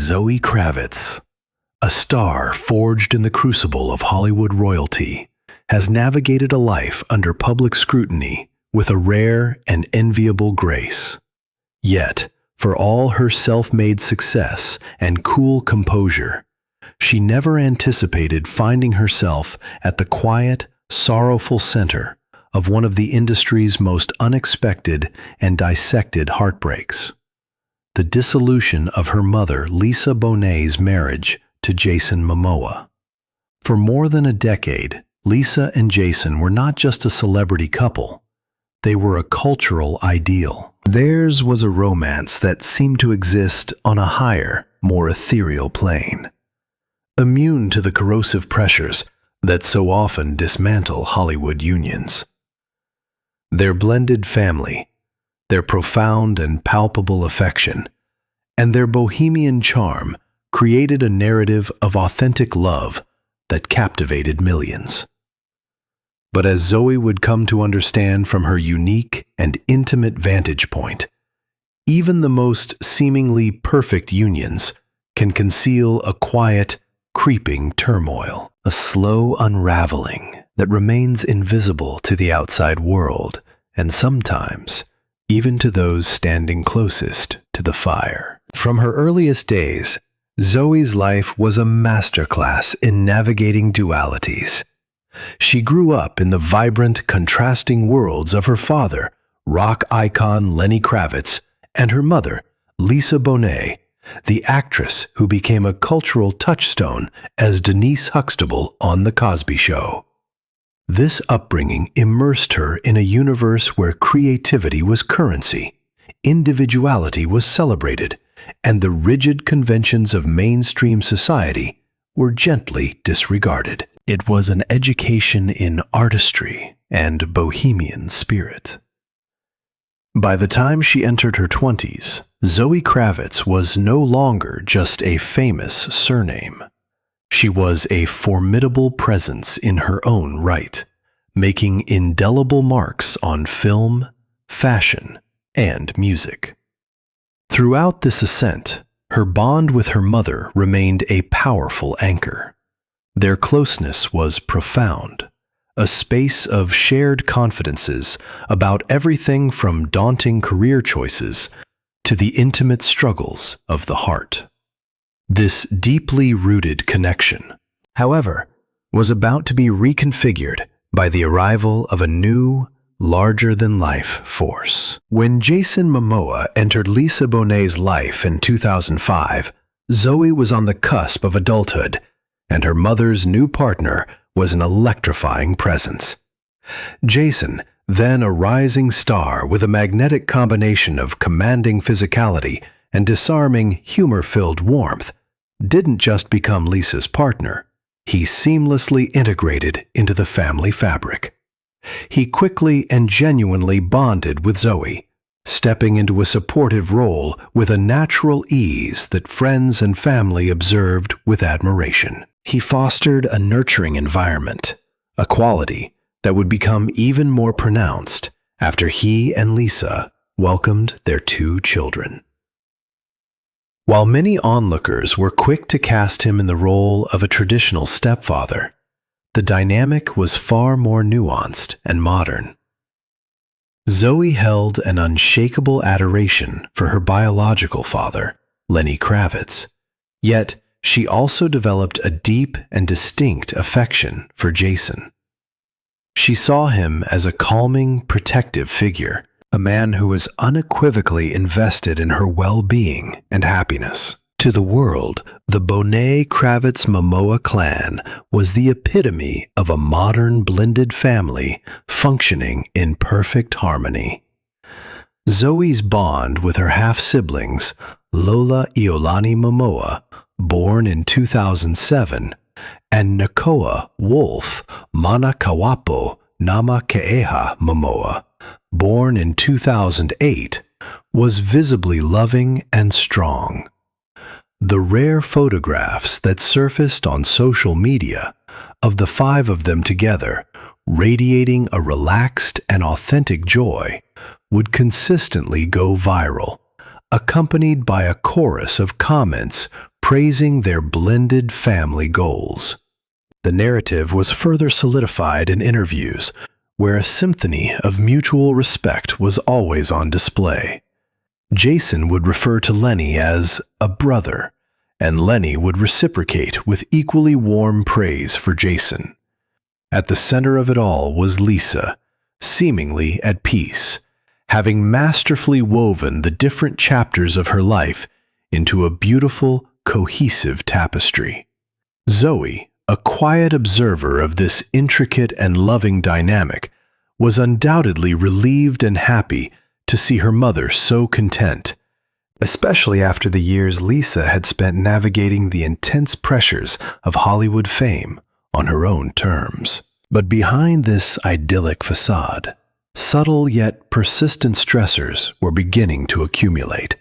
Zoe Kravitz, a star forged in the crucible of Hollywood royalty, has navigated a life under public scrutiny with a rare and enviable grace. Yet, for all her self-made success and cool composure, she never anticipated finding herself at the quiet, sorrowful center of one of the industry's most unexpected and dissected heartbreaks: the dissolution of her mother Lisa Bonet's marriage to Jason Momoa. For more than a decade, Lisa and Jason were not just a celebrity couple, they were a cultural ideal. Theirs was a romance that seemed to exist on a higher, more ethereal plane, immune to the corrosive pressures that so often dismantle Hollywood unions. Their blended family, their profound and palpable affection, and their bohemian charm created a narrative of authentic love that captivated millions. But as Zoe would come to understand from her unique and intimate vantage point, even the most seemingly perfect unions can conceal a quiet, creeping turmoil, a slow unraveling that remains invisible to the outside world, and sometimes even to those standing closest to the fire. From her earliest days, Zoe's life was a masterclass in navigating dualities. She grew up in the vibrant, contrasting worlds of her father, rock icon Lenny Kravitz, and her mother, Lisa Bonet, the actress who became a cultural touchstone as Denise Huxtable on The Cosby Show. This upbringing immersed her in a universe where creativity was currency, individuality was celebrated, and the rigid conventions of mainstream society were gently disregarded. It was an education in artistry and bohemian spirit. By the time she entered her 20s, Zoe Kravitz was no longer just a famous surname. She was a formidable presence in her own right, making indelible marks on film, fashion, and music. Throughout this ascent, her bond with her mother remained a powerful anchor. Their closeness was profound, a space of shared confidences about everything from daunting career choices to the intimate struggles of the heart. This deeply rooted connection, however, was about to be reconfigured by the arrival of a new, larger-than-life force. When Jason Momoa entered Lisa Bonet's life in 2005, Zoe was on the cusp of adulthood, and her mother's new partner was an electrifying presence. Jason, then a rising star with a magnetic combination of commanding physicality and disarming, humor-filled warmth, didn't just become Lisa's partner. He seamlessly integrated into the family fabric. He quickly and genuinely bonded with Zoe, stepping into a supportive role with a natural ease that friends and family observed with admiration. He fostered a nurturing environment, a quality that would become even more pronounced after he and Lisa welcomed their 2 children. While many onlookers were quick to cast him in the role of a traditional stepfather, the dynamic was far more nuanced and modern. Zoe held an unshakable adoration for her biological father, Lenny Kravitz, yet she also developed a deep and distinct affection for Jason. She saw him as a calming, protective figure, a man who was unequivocally invested in her well-being and happiness. To the world, the Bonet Kravitz Momoa clan was the epitome of a modern blended family functioning in perfect harmony. Zoe's bond with her half-siblings, Lola Iolani Momoa, born in 2007, and Nakoa Wolf Manakawapo Namakeeha Momoa, born in 2008, was visibly loving and strong. The rare photographs that surfaced on social media of the 5 of them together, radiating a relaxed and authentic joy, would consistently go viral, accompanied by a chorus of comments praising their blended family goals. The narrative was further solidified in interviews, where a symphony of mutual respect was always on display. Jason would refer to Lenny as a brother, and Lenny would reciprocate with equally warm praise for Jason. At the center of it all was Lisa, seemingly at peace, having masterfully woven the different chapters of her life into a beautiful, cohesive tapestry. Zoe, a quiet observer of this intricate and loving dynamic, was undoubtedly relieved and happy to see her mother so content, especially after the years Lisa had spent navigating the intense pressures of Hollywood fame on her own terms. But behind this idyllic facade, subtle yet persistent stressors were beginning to accumulate,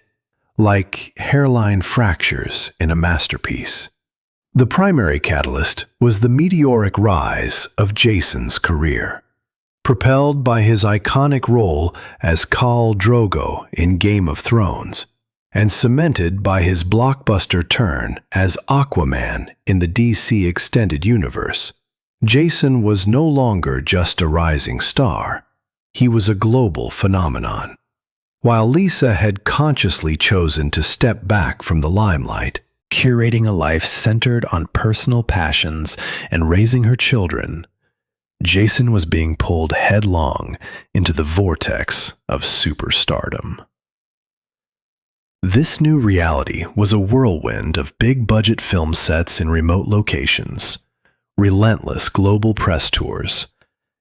like hairline fractures in a masterpiece. The primary catalyst was the meteoric rise of Jason's career. Propelled by his iconic role as Khal Drogo in Game of Thrones, and cemented by his blockbuster turn as Aquaman in the DC Extended Universe, Jason was no longer just a rising star. He was a global phenomenon. While Lisa had consciously chosen to step back from the limelight, curating a life centered on personal passions and raising her children, Jason was being pulled headlong into the vortex of superstardom. This new reality was a whirlwind of big-budget film sets in remote locations, relentless global press tours,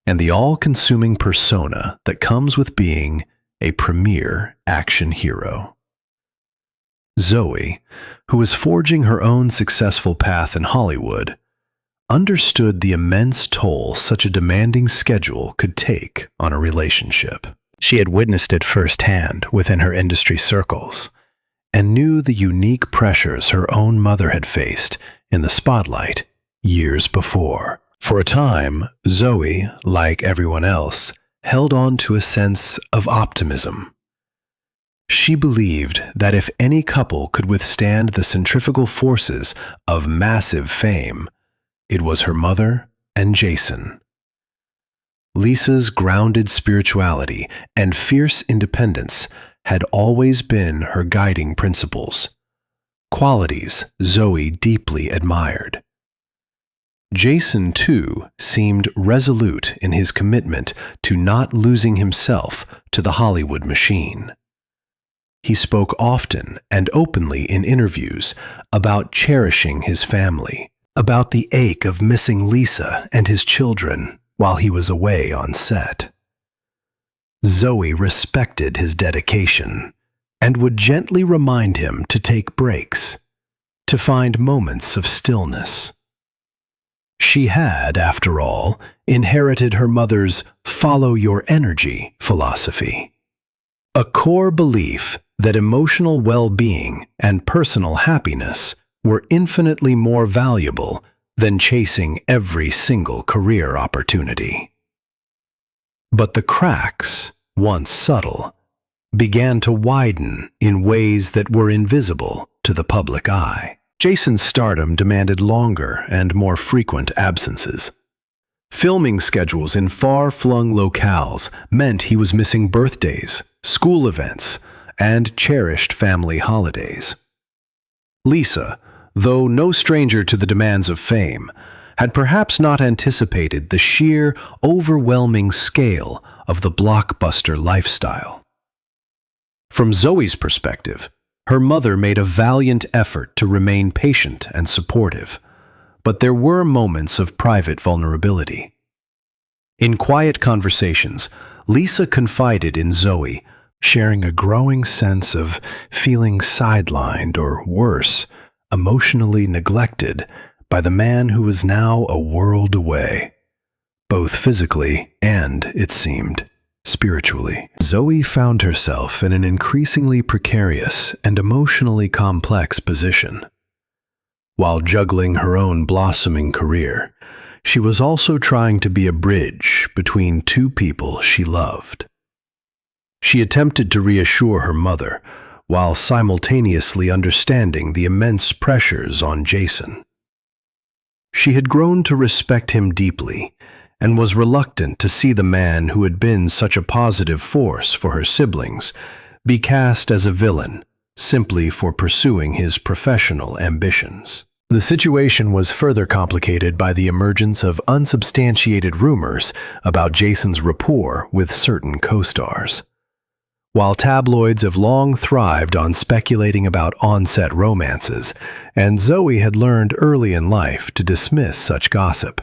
and the all-consuming persona that comes with being a premier action hero. Zoe, who was forging her own successful path in Hollywood, understood the immense toll such a demanding schedule could take on a relationship. She had witnessed it firsthand within her industry circles, and knew the unique pressures her own mother had faced in the spotlight years before. For a time, Zoe, like everyone else, held on to a sense of optimism. She believed that if any couple could withstand the centrifugal forces of massive fame, it was her mother and Jason. Lisa's grounded spirituality and fierce independence had always been her guiding principles, qualities Zoe deeply admired. Jason, too, seemed resolute in his commitment to not losing himself to the Hollywood machine. He spoke often and openly in interviews about cherishing his family, about the ache of missing Lisa and his children while he was away on set. Zoe respected his dedication and would gently remind him to take breaks, to find moments of stillness. She had, after all, inherited her mother's "follow your energy" philosophy, a core belief that emotional well-being and personal happiness were infinitely more valuable than chasing every single career opportunity. But the cracks, once subtle, began to widen in ways that were invisible to the public eye. Jason's stardom demanded longer and more frequent absences. Filming schedules in far-flung locales meant he was missing birthdays, school events, and cherished family holidays. Lisa, though no stranger to the demands of fame, had perhaps not anticipated the sheer, overwhelming scale of the blockbuster lifestyle. From Zoe's perspective, her mother made a valiant effort to remain patient and supportive, but there were moments of private vulnerability. In quiet conversations, Lisa confided in Zoe, sharing a growing sense of feeling sidelined or, worse, emotionally neglected by the man who was now a world away, both physically and, it seemed, spiritually. Zoe found herself in an increasingly precarious and emotionally complex position. While juggling her own blossoming career, she was also trying to be a bridge between two people she loved. She attempted to reassure her mother, while simultaneously understanding the immense pressures on Jason. She had grown to respect him deeply and was reluctant to see the man who had been such a positive force for her siblings be cast as a villain simply for pursuing his professional ambitions. The situation was further complicated by the emergence of unsubstantiated rumors about Jason's rapport with certain co-stars. While tabloids have long thrived on speculating about on-set romances, and Zoe had learned early in life to dismiss such gossip,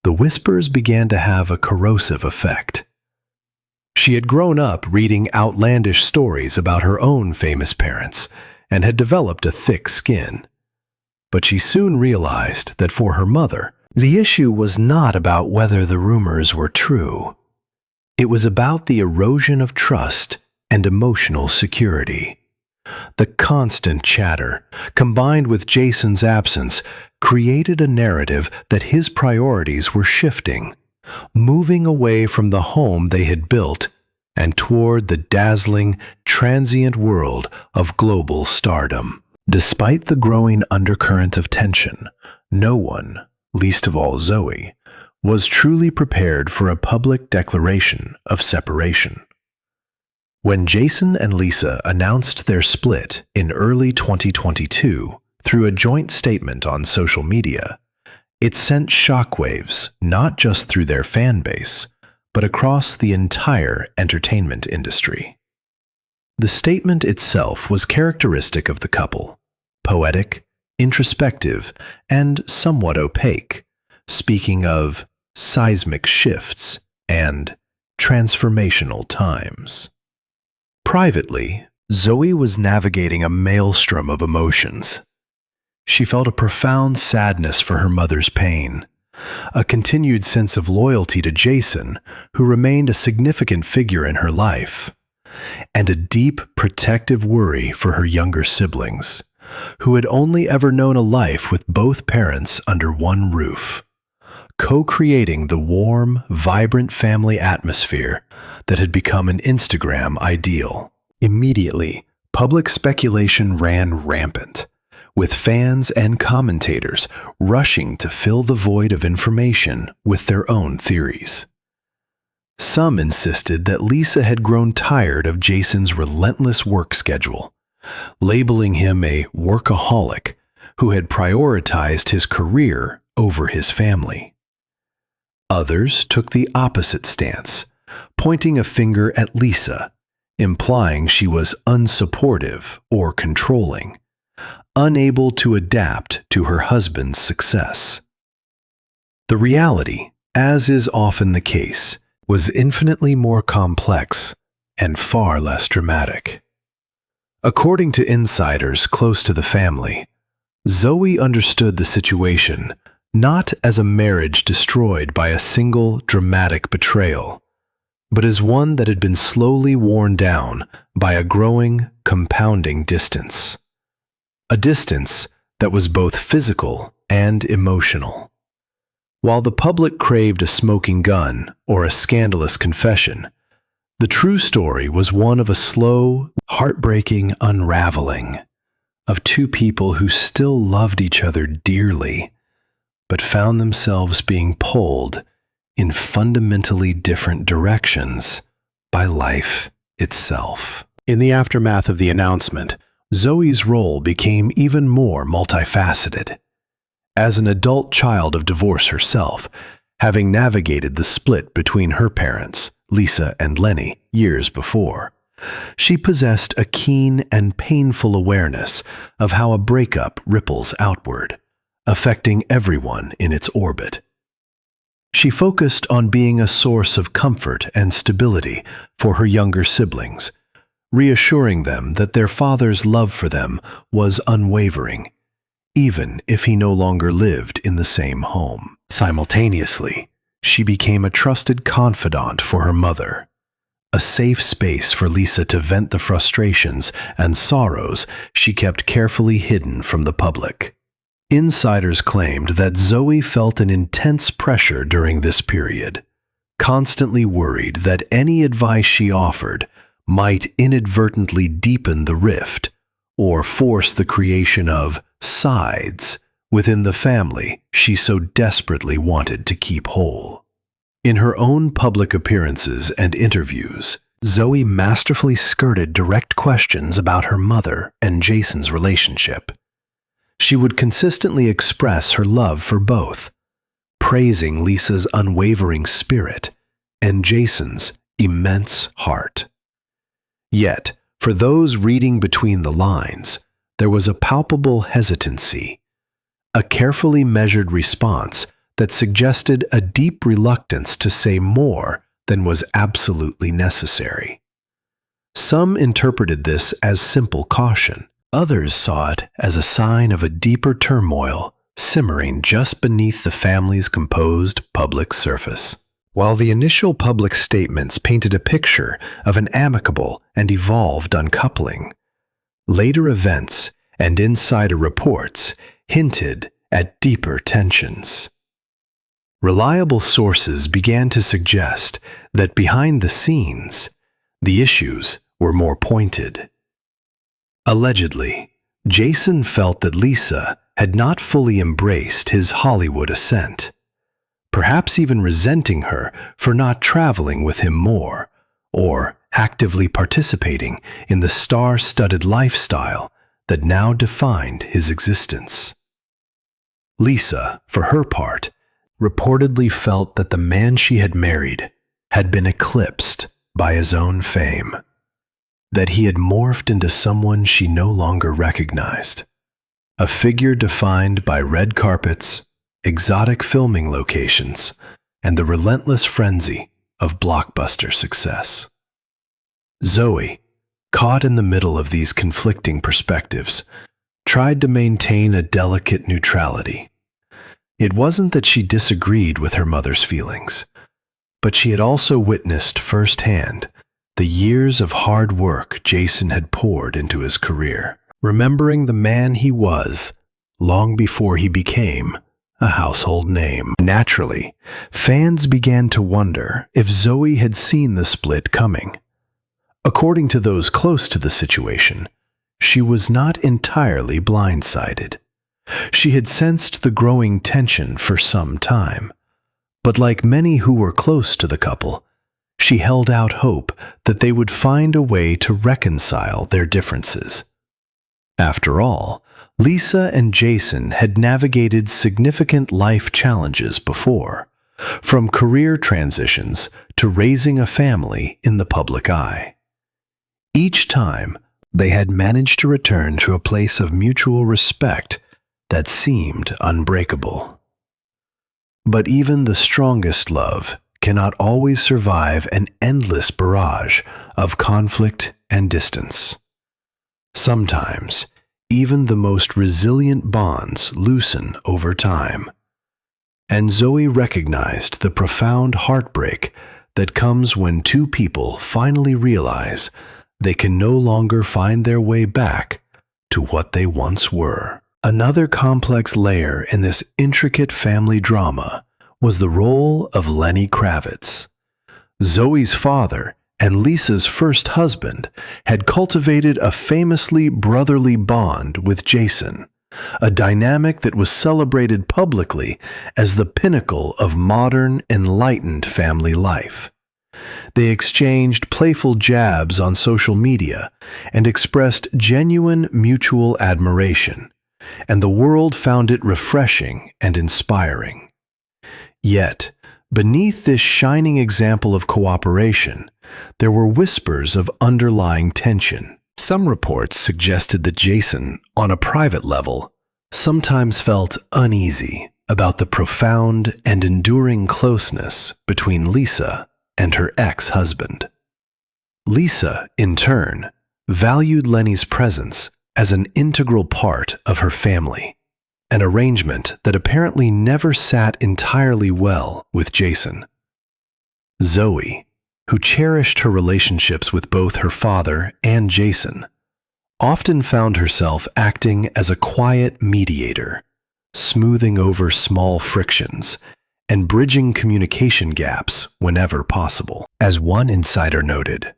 the whispers began to have a corrosive effect. She had grown up reading outlandish stories about her own famous parents and had developed a thick skin. But she soon realized that for her mother, the issue was not about whether the rumors were true. It was about the erosion of trust and emotional security. The constant chatter, combined with Jason's absence, created a narrative that his priorities were shifting, moving away from the home they had built and toward the dazzling, transient world of global stardom. Despite the growing undercurrent of tension, no one, least of all Zoe, was truly prepared for a public declaration of separation. When Jason and Lisa announced their split in early 2022 through a joint statement on social media, it sent shockwaves not just through their fan base, but across the entire entertainment industry. The statement itself was characteristic of the couple, poetic, introspective, and somewhat opaque, speaking of seismic shifts and transformational times. Privately, Zoe was navigating a maelstrom of emotions. She felt a profound sadness for her mother's pain, a continued sense of loyalty to Jason, who remained a significant figure in her life, and a deep protective worry for her younger siblings, who had only ever known a life with both parents under one roof, co-creating the warm, vibrant family atmosphere that had become an Instagram ideal. Immediately, public speculation ran rampant, with fans and commentators rushing to fill the void of information with their own theories. Some insisted that Lisa had grown tired of Jason's relentless work schedule, labeling him a workaholic who had prioritized his career over his family. Others took the opposite stance, pointing a finger at Lisa, implying she was unsupportive or controlling, unable to adapt to her husband's success. The reality, as is often the case, was infinitely more complex and far less dramatic. According to insiders close to the family, Zoe understood the situation not as a marriage destroyed by a single dramatic betrayal, but as one that had been slowly worn down by a growing, compounding distance. A distance that was both physical and emotional. While the public craved a smoking gun or a scandalous confession, the true story was one of a slow, heartbreaking unraveling of two people who still loved each other dearly, but found themselves being pulled in fundamentally different directions by life itself. In the aftermath of the announcement, Zoe's role became even more multifaceted. As an adult child of divorce herself, having navigated the split between her parents, Lisa and Lenny, years before, she possessed a keen and painful awareness of how a breakup ripples outward, affecting everyone in its orbit. She focused on being a source of comfort and stability for her younger siblings, reassuring them that their father's love for them was unwavering, even if he no longer lived in the same home. Simultaneously, she became a trusted confidant for her mother, a safe space for Lisa to vent the frustrations and sorrows she kept carefully hidden from the public. Insiders claimed that Zoe felt an intense pressure during this period, constantly worried that any advice she offered might inadvertently deepen the rift or force the creation of sides within the family she so desperately wanted to keep whole. In her own public appearances and interviews, Zoe masterfully skirted direct questions about her mother and Jason's relationship. She would consistently express her love for both, praising Lisa's unwavering spirit and Jason's immense heart. Yet, for those reading between the lines, there was a palpable hesitancy, a carefully measured response that suggested a deep reluctance to say more than was absolutely necessary. Some interpreted this as simple caution. Others saw it as a sign of a deeper turmoil simmering just beneath the family's composed public surface. While the initial public statements painted a picture of an amicable and evolved uncoupling, later events and insider reports hinted at deeper tensions. Reliable sources began to suggest that behind the scenes, the issues were more pointed. Allegedly, Jason felt that Lisa had not fully embraced his Hollywood ascent, perhaps even resenting her for not traveling with him more, or actively participating in the star-studded lifestyle that now defined his existence. Lisa, for her part, reportedly felt that the man she had married had been eclipsed by his own fame, that he had morphed into someone she no longer recognized, a figure defined by red carpets, exotic filming locations, and the relentless frenzy of blockbuster success. Zoe, caught in the middle of these conflicting perspectives, tried to maintain a delicate neutrality. It wasn't that she disagreed with her mother's feelings, but she had also witnessed firsthand the years of hard work Jason had poured into his career, remembering the man he was long before he became a household name. Naturally, fans began to wonder if Zoe had seen the split coming. According to those close to the situation, she was not entirely blindsided. She had sensed the growing tension for some time, but like many who were close to the couple, she held out hope that they would find a way to reconcile their differences. After all, Lisa and Jason had navigated significant life challenges before, from career transitions to raising a family in the public eye. Each time, they had managed to return to a place of mutual respect that seemed unbreakable. But even the strongest love cannot always survive an endless barrage of conflict and distance. Sometimes, even the most resilient bonds loosen over time. And Zoe recognized the profound heartbreak that comes when two people finally realize they can no longer find their way back to what they once were. Another complex layer in this intricate family drama was the role of Lenny Kravitz. Zoe's father and Lisa's first husband had cultivated a famously brotherly bond with Jason, a dynamic that was celebrated publicly as the pinnacle of modern, enlightened family life. They exchanged playful jabs on social media and expressed genuine mutual admiration, and the world found it refreshing and inspiring. Yet, beneath this shining example of cooperation, there were whispers of underlying tension. Some reports suggested that Jason, on a private level, sometimes felt uneasy about the profound and enduring closeness between Lisa and her ex-husband. Lisa, in turn, valued Lenny's presence as an integral part of her family, an arrangement that apparently never sat entirely well with Jason. Zoe, who cherished her relationships with both her father and Jason, often found herself acting as a quiet mediator, smoothing over small frictions and bridging communication gaps whenever possible. As one insider noted,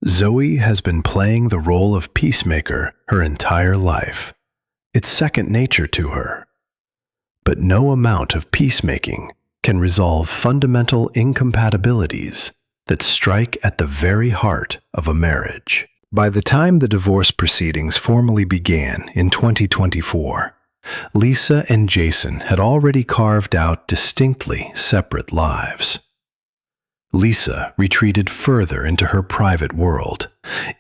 Zoe has been playing the role of peacemaker her entire life. It's second nature to her. But no amount of peacemaking can resolve fundamental incompatibilities that strike at the very heart of a marriage. By the time the divorce proceedings formally began in 2024, Lisa and Jason had already carved out distinctly separate lives. Lisa retreated further into her private world,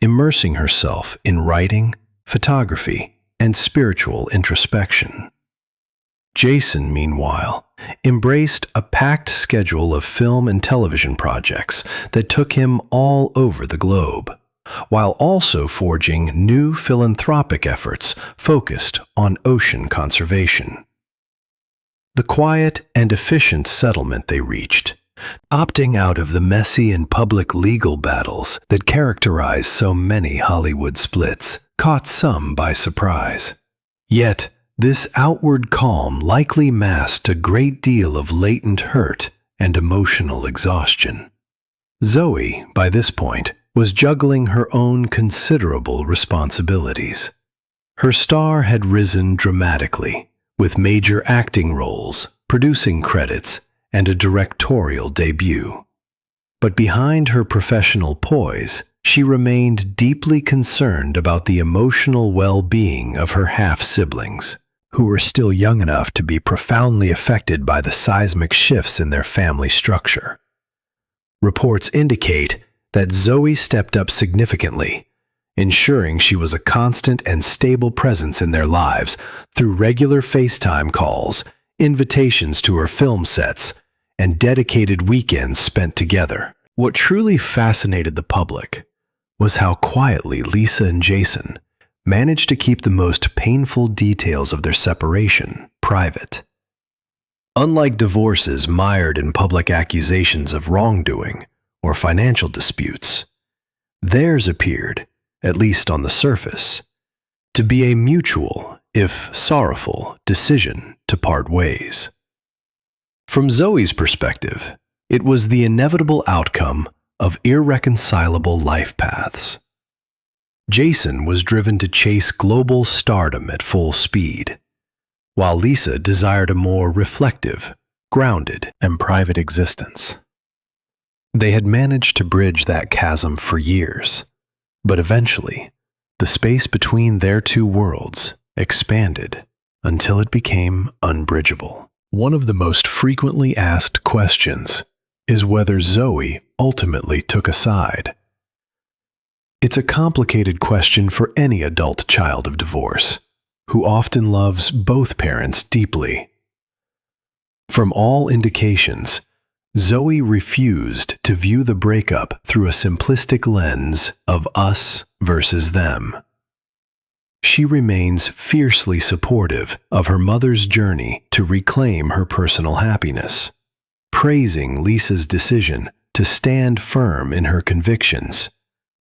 immersing herself in writing, photography, and spiritual introspection. Jason, meanwhile, embraced a packed schedule of film and television projects that took him all over the globe, while also forging new philanthropic efforts focused on ocean conservation. The quiet and efficient settlement they reached, opting out of the messy and public legal battles that characterize so many Hollywood splits, caught some by surprise. Yet, this outward calm likely masked a great deal of latent hurt and emotional exhaustion. Zoe, by this point, was juggling her own considerable responsibilities. Her star had risen dramatically, with major acting roles, producing credits, and a directorial debut. But behind her professional poise, she remained deeply concerned about the emotional well-being of her half-siblings, who were still young enough to be profoundly affected by the seismic shifts in their family structure. Reports indicate that Zoe stepped up significantly, ensuring she was a constant and stable presence in their lives through regular FaceTime calls, invitations to her film sets, and dedicated weekends spent together. What truly fascinated the public was how quietly Lisa and Jason managed to keep the most painful details of their separation private. Unlike divorces mired in public accusations of wrongdoing or financial disputes, theirs appeared, at least on the surface, to be a mutual, if sorrowful, decision to part ways. From Zoe's perspective, it was the inevitable outcome of irreconcilable life paths. Jason was driven to chase global stardom at full speed, while Lisa desired a more reflective, grounded, and private existence. They had managed to bridge that chasm for years, but eventually, the space between their two worlds expanded until it became unbridgeable. One of the most frequently asked questions is whether Zoe ultimately took a side. It's a complicated question for any adult child of divorce, who often loves both parents deeply. From all indications, Zoe refused to view the breakup through a simplistic lens of us versus them. She remains fiercely supportive of her mother's journey to reclaim her personal happiness, praising Lisa's decision to stand firm in her convictions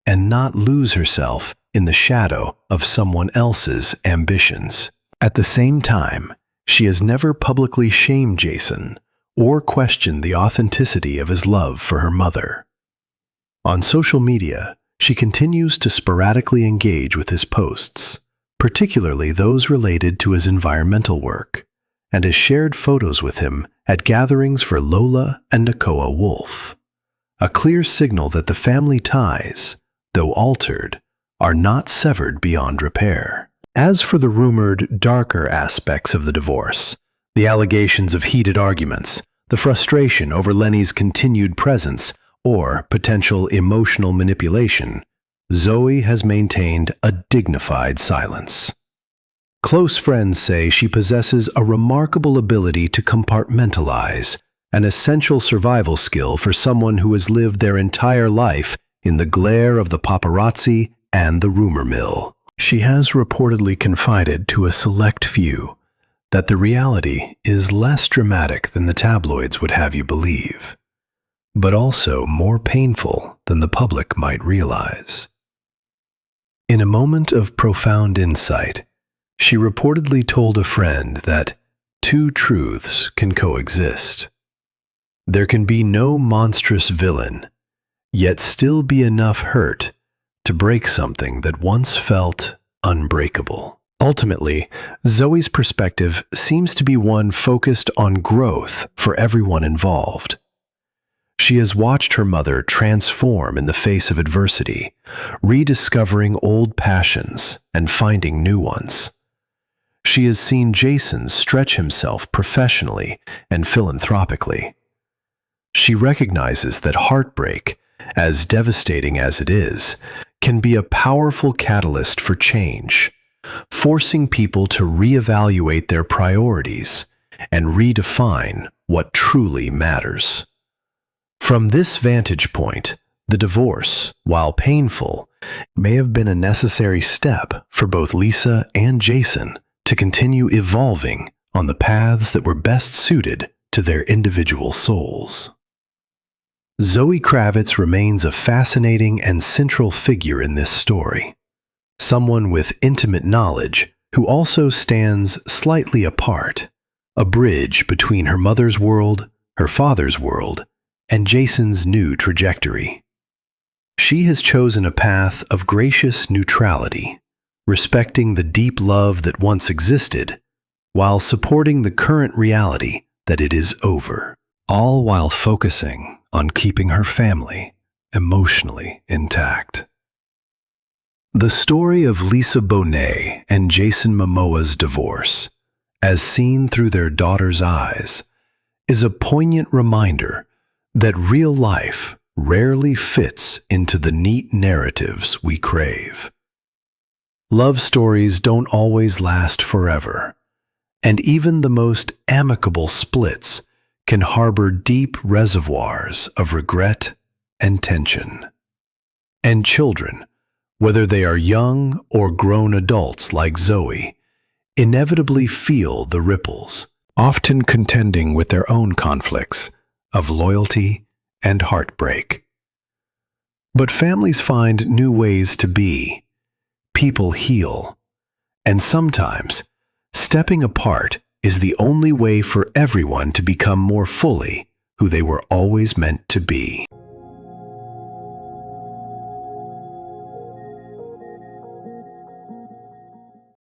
and not lose herself in the shadow of someone else's ambitions. At the same time, she has never publicly shamed Jason or questioned the authenticity of his love for her mother. On social media, she continues to sporadically engage with his posts, particularly those related to his environmental work, and has shared photos with him at gatherings for Lola and Nakoa Wolf, a clear signal that the family ties, though altered, are not severed beyond repair. As for the rumored darker aspects of the divorce, the allegations of heated arguments, the frustration over Lenny's continued presence, or potential emotional manipulation, Zoe has maintained a dignified silence. Close friends say she possesses a remarkable ability to compartmentalize, an essential survival skill for someone who has lived their entire life in the glare of the paparazzi and the rumor mill. She has reportedly confided to a select few that the reality is less dramatic than the tabloids would have you believe, but also more painful than the public might realize. In a moment of profound insight, she reportedly told a friend that two truths can coexist. There can be no monstrous villain, yet still be enough hurt to break something that once felt unbreakable. Ultimately, Zoe's perspective seems to be one focused on growth for everyone involved. She has watched her mother transform in the face of adversity, rediscovering old passions and finding new ones. She has seen Jason stretch himself professionally and philanthropically. She recognizes that heartbreak, as devastating as it is, can be a powerful catalyst for change, forcing people to reevaluate their priorities and redefine what truly matters. From this vantage point, the divorce, while painful, may have been a necessary step for both Lisa and Jason to continue evolving on the paths that were best suited to their individual souls. Zoe Kravitz remains a fascinating and central figure in this story, someone with intimate knowledge who also stands slightly apart, a bridge between her mother's world, her father's world, and Jason's new trajectory. She has chosen a path of gracious neutrality, respecting the deep love that once existed, while supporting the current reality that it is over, all while focusing on keeping her family emotionally intact. The story of Lisa Bonet and Jason Momoa's divorce, as seen through their daughter's eyes, is a poignant reminder that real life rarely fits into the neat narratives we crave. Love stories don't always last forever, and even the most amicable splits can harbor deep reservoirs of regret and tension. And children, whether they are young or grown adults like Zoe, inevitably feel the ripples, often contending with their own conflicts of loyalty and heartbreak. But families find new ways to be, people heal, and sometimes stepping apart is the only way for everyone to become more fully who they were always meant to be.